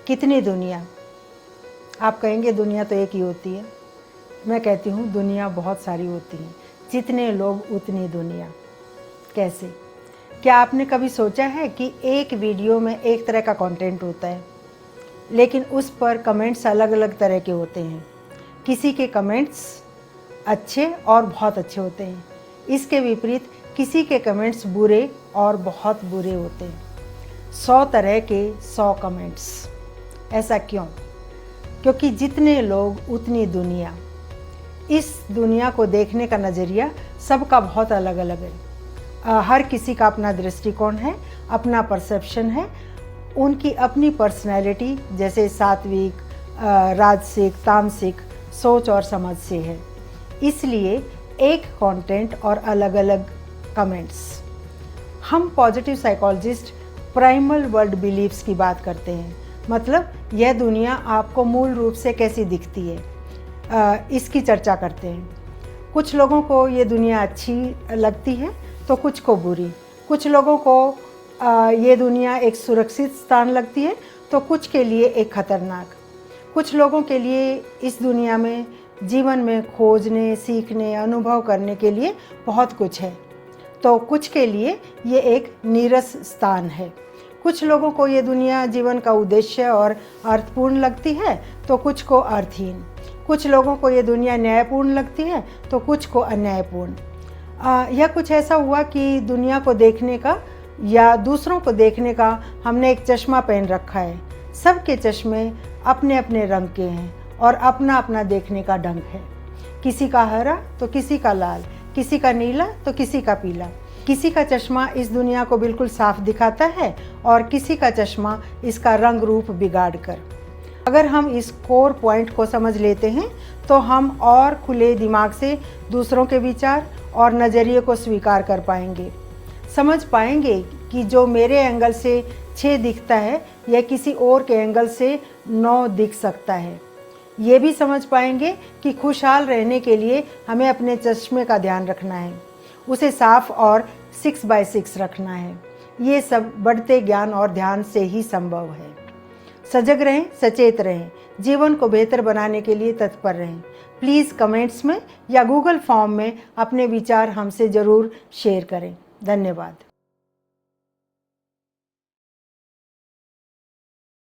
कितनी दुनिया। आप कहेंगे दुनिया तो एक ही होती है। मैं कहती हूँ दुनिया बहुत सारी होती है, जितने लोग उतनी दुनिया। कैसे? क्या आपने कभी सोचा है कि एक वीडियो में एक तरह का कंटेंट होता है, लेकिन उस पर कमेंट्स अलग अलग तरह के होते हैं। किसी के कमेंट्स अच्छे और बहुत अच्छे होते हैं, इसके विपरीत किसी के कमेंट्स बुरे और बहुत बुरे होते हैं। 100 तरह के 100 कमेंट्स। ऐसा क्यों? क्योंकि जितने लोग उतनी दुनिया। इस दुनिया को देखने का नज़रिया सबका बहुत अलग अलग है। हर किसी का अपना दृष्टिकोण है, अपना परसेप्शन है, उनकी अपनी पर्सनैलिटी जैसे सात्विक, राजसिक, तामसिक सोच और समझ से है। इसलिए एक कंटेंट और अलग अलग कमेंट्स। हम positive psychologist primal world believes की बात करते हैं, मतलब यह दुनिया आपको मूल रूप से कैसी दिखती है, इसकी चर्चा करते हैं। कुछ लोगों को ये दुनिया अच्छी लगती है तो कुछ को बुरी। कुछ लोगों को ये दुनिया एक सुरक्षित स्थान लगती है तो कुछ के लिए एक खतरनाक। कुछ लोगों के लिए इस दुनिया में जीवन में खोजने, सीखने, अनुभव करने के लिए बहुत कुछ है, तो कुछ के लिए ये एक नीरस स्थान है। कुछ लोगों को ये दुनिया जीवन का उद्देश्य और अर्थपूर्ण लगती है तो कुछ को अर्थहीन। कुछ लोगों को ये दुनिया न्यायपूर्ण लगती है तो कुछ को अन्यायपूर्ण। यह कुछ ऐसा हुआ कि दुनिया को देखने का या दूसरों को देखने का हमने एक चश्मा पहन रखा है। सबके चश्मे अपने अपने रंग के हैं और अपना अपना देखने का ढंग है। किसी का हरा तो किसी का लाल, किसी का नीला तो किसी का पीला। किसी का चश्मा इस दुनिया को बिल्कुल साफ दिखाता है और किसी का चश्मा इसका रंग रूप बिगाड़ कर। अगर हम इस कोर पॉइंट को समझ लेते हैं तो हम और खुले दिमाग से दूसरों के विचार और नज़रिए को स्वीकार कर पाएंगे। समझ पाएंगे कि जो मेरे एंगल से 6 दिखता है यह किसी और के एंगल से 9 दिख सकता है। ये भी समझ पाएंगे कि खुशहाल रहने के लिए हमें अपने चश्मे का ध्यान रखना है, उसे साफ और 6x6 रखना है। ये सब बढ़ते ज्ञान और ध्यान से ही संभव है। सजग रहें, सचेत रहें, जीवन को बेहतर बनाने के लिए तत्पर रहें। प्लीज़ कमेंट्स में या गूगल फॉर्म में अपने विचार हमसे ज़रूर शेयर करें। धन्यवाद।